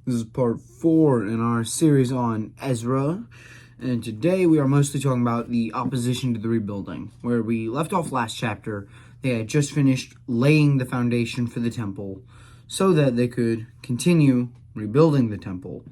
This is part 4 in our series on Ezra, and today we are mostly talking about the opposition to the rebuilding. Where we left off last chapter, they had just finished laying the foundation for the temple so that they could continue rebuilding the temple.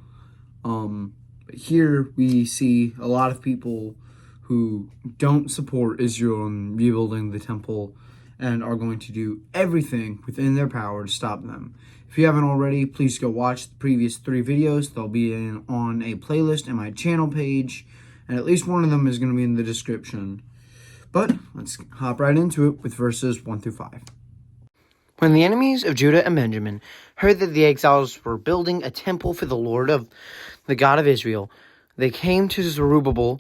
But here we see a lot of people who don't support Israel in rebuilding the temple and are going to do everything within their power to stop them. If you haven't already, please go watch the previous 3 videos. They'll be on a playlist in my channel page, and at least one of them is going to be in the description. But let's hop right into it with verses 1 through 5. When the enemies of Judah and Benjamin heard that the exiles were building a temple for the Lord of the God of Israel, they came to Zerubbabel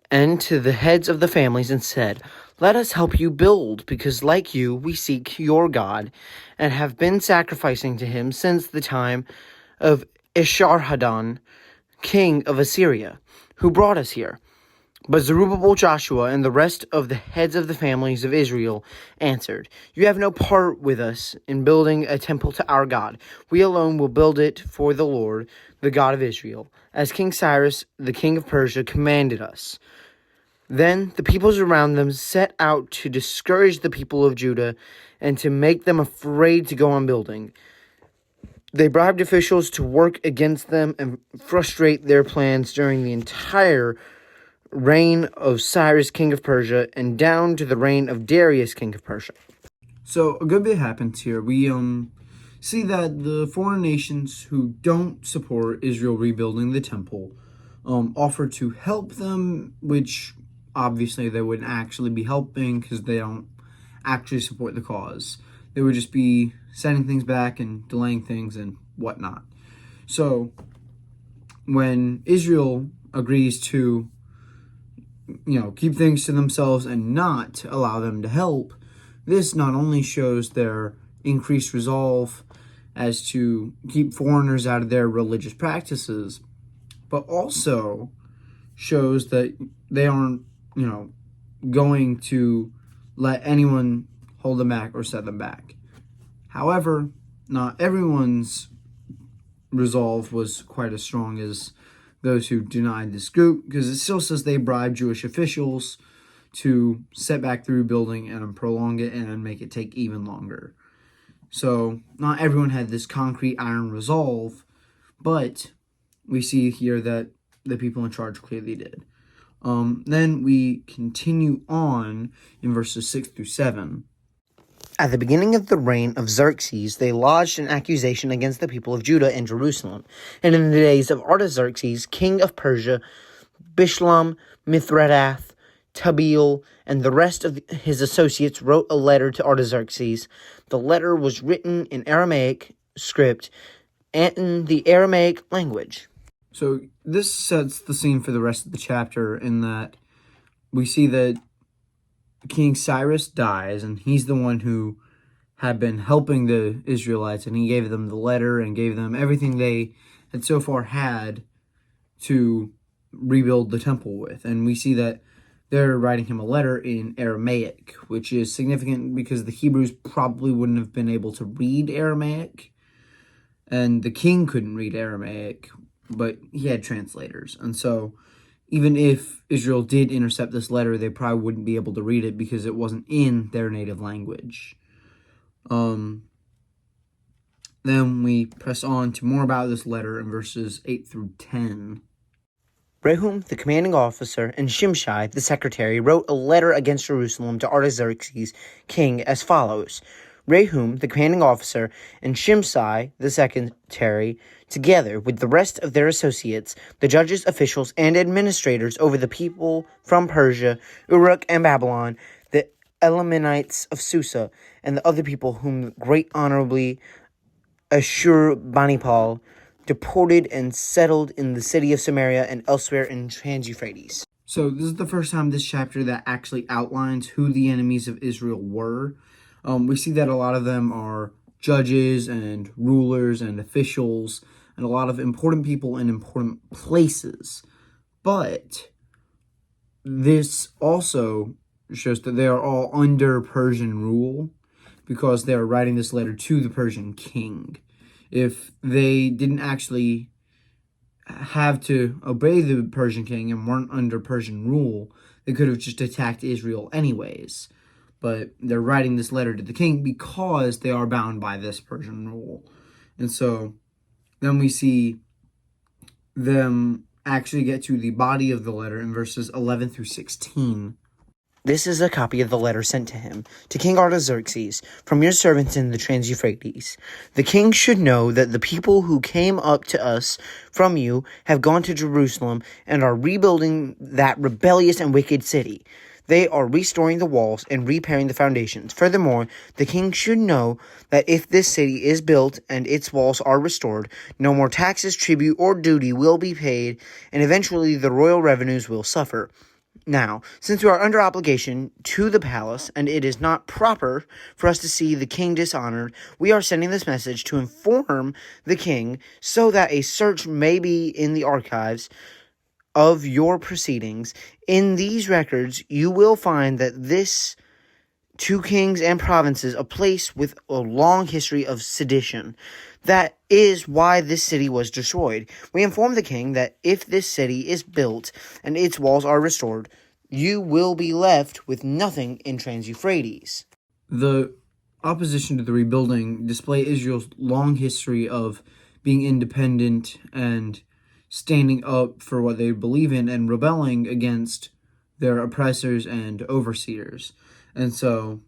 and to the heads of the families and said, "Let us help you build, because like you, we seek your God, and have been sacrificing to him since the time of Esarhaddon, king of Assyria, who brought us here." But Zerubbabel, Joshua, and the rest of the heads of the families of Israel answered, "You have no part with us in building a temple to our God. We alone will build it for the Lord, the God of Israel, as King Cyrus, the king of Persia, commanded us." Then the peoples around them set out to discourage the people of Judah and to make them afraid to go on building. They bribed officials to work against them and frustrate their plans during the entire reign of Cyrus, king of Persia, and down to the reign of Darius, king of Persia. So a good bit happens here. We see that the foreign nations who don't support Israel rebuilding the temple offer to help them, which obviously they wouldn't actually be helping because they don't actually support the cause. They would just be sending things back and delaying things and whatnot. So when Israel agrees to keep things to themselves and not allow them to help, this not only shows their increased resolve as to keep foreigners out of their religious practices, but also shows that they aren't, going to let anyone hold them back or set them back. However, not everyone's resolve was quite as strong as those who denied this group, because it still says they bribed Jewish officials to set back the rebuilding and prolong it and make it take even longer. So not everyone had this concrete iron resolve, but we see here that the people in charge clearly did. Then we continue on in verses 6 through 7. At the beginning of the reign of Xerxes, they lodged an accusation against the people of Judah and Jerusalem. And in the days of Artaxerxes, king of Persia, Bishlam, Mithredath, Tabeel, and the rest of his associates wrote a letter to Artaxerxes. The letter was written in Aramaic script and in the Aramaic language. So this sets the scene for the rest of the chapter in that we see that King Cyrus dies, and he's the one who had been helping the Israelites, and he gave them the letter and gave them everything they had so far had to rebuild the temple with. And we see that they're writing him a letter in Aramaic, which is significant because the Hebrews probably wouldn't have been able to read Aramaic, and the king couldn't read Aramaic, but he had translators. And so even if Israel did intercept this letter, they probably wouldn't be able to read it because it wasn't in their native language. Then we press on to more about this letter in verses 8 through 10. Rehum, the commanding officer, and Shimshai, the secretary, wrote a letter against Jerusalem to Artaxerxes, king, as follows. Rehum, the commanding officer, and Shimshai, the secretary, together with the rest of their associates, the judges, officials, and administrators over the people from Persia, Uruk, and Babylon, the Elamites of Susa, and the other people whom great honorably Ashurbanipal deported and settled in the city of Samaria and elsewhere in Trans-Euphrates. So this is the first time this chapter that actually outlines who the enemies of Israel were. We see that a lot of them are judges and rulers and officials and a lot of important people in important places. But this also shows that they are all under Persian rule because they are writing this letter to the Persian king. if they didn't actually have to obey the Persian king and weren't under Persian rule, they could have just attacked Israel anyways. But they're writing this letter to the king because they are bound by this Persian rule. And so then we see them actually get to the body of the letter in verses 11 through 16. This is a copy of the letter sent to him, to King Artaxerxes, from your servants in the Trans-Euphrates. The king should know that the people who came up to us from you have gone to Jerusalem and are rebuilding that rebellious and wicked city. They are restoring the walls and repairing the foundations. Furthermore, the king should know that if this city is built and its walls are restored, no more taxes, tribute, or duty will be paid, and eventually the royal revenues will suffer. Now, since we are under obligation to the palace, and it is not proper for us to see the king dishonored, we are sending this message to inform the king so that a search may be in the archives of your proceedings. In these records, you will find that this two kings and provinces, a place with a long history of sedition. That is why this city was destroyed. We inform the king that if this city is built and its walls are restored, you will be left with nothing in Trans-Euphrates. The opposition to the rebuilding display Israel's long history of being independent and standing up for what they believe in and rebelling against their oppressors and overseers. And so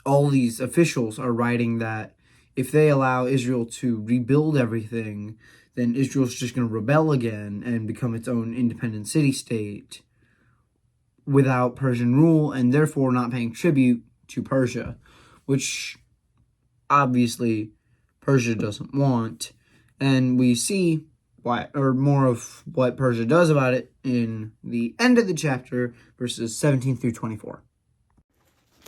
all these officials are writing that if they allow Israel to rebuild everything, then Israel's just going to rebel again and become its own independent city-state without Persian rule, and therefore not paying tribute to Persia, which obviously Persia doesn't want. And we see why, or more of what Persia does about it in the end of the chapter, verses 17 through 24.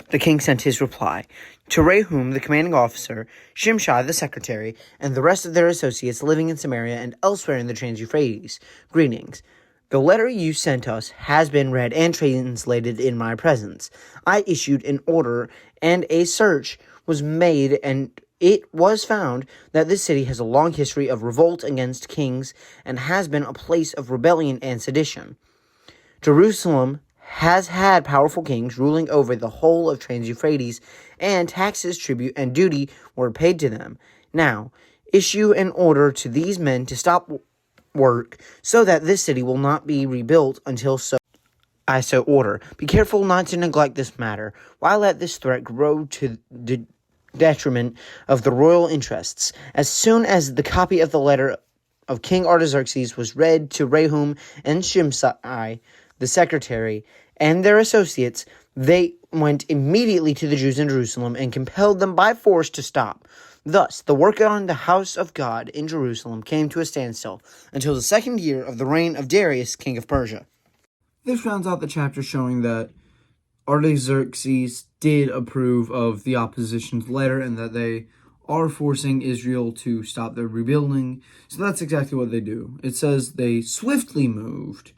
The king sent his reply to Rehum, the commanding officer, Shimshai, the secretary, and the rest of their associates living in Samaria and elsewhere in the Trans-Euphrates. Greetings. The letter you sent us has been read and translated in my presence. I issued an order, and a search was made, and it was found that this city has a long history of revolt against kings and has been a place of rebellion and sedition. Jerusalem has had powerful kings ruling over the whole of Trans-Euphrates, and taxes, tribute, and duty were paid to them. Now, issue an order to these men to stop work, so that this city will not be rebuilt until I so order. Be careful not to neglect this matter. Why let this threat grow to the detriment of the royal interests? As soon as the copy of the letter of King Artaxerxes was read to Rehum and Shimshai, the secretary, and their associates, they went immediately to the Jews in Jerusalem and compelled them by force to stop. Thus, the work on the house of God in Jerusalem came to a standstill until the second year of the reign of Darius, king of Persia. This rounds out the chapter showing that Artaxerxes did approve of the opposition's letter and that they are forcing Israel to stop their rebuilding. So that's exactly what they do. It says they swiftly moved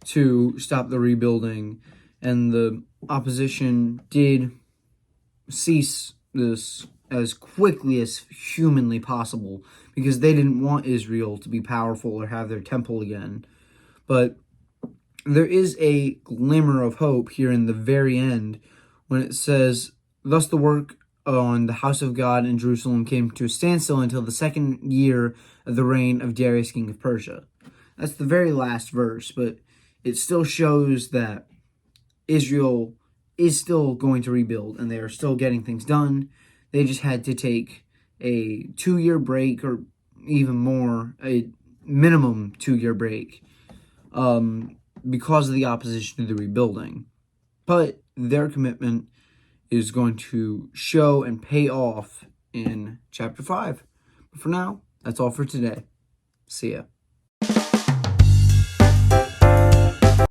to stop the rebuilding, and the opposition did cease this as quickly as humanly possible because they didn't want Israel to be powerful or have their temple again. But there is a glimmer of hope here in the very end when it says, thus the work on the house of God in Jerusalem came to a standstill until the second year of the reign of Darius, king of Persia. That's the very last verse, but it still shows that Israel is still going to rebuild and they are still getting things done. They just had to take a 2-year break, or even more, a minimum 2-year break, because of the opposition to the rebuilding. But their commitment is going to show and pay off in chapter 5. But for now, that's all for today. See ya.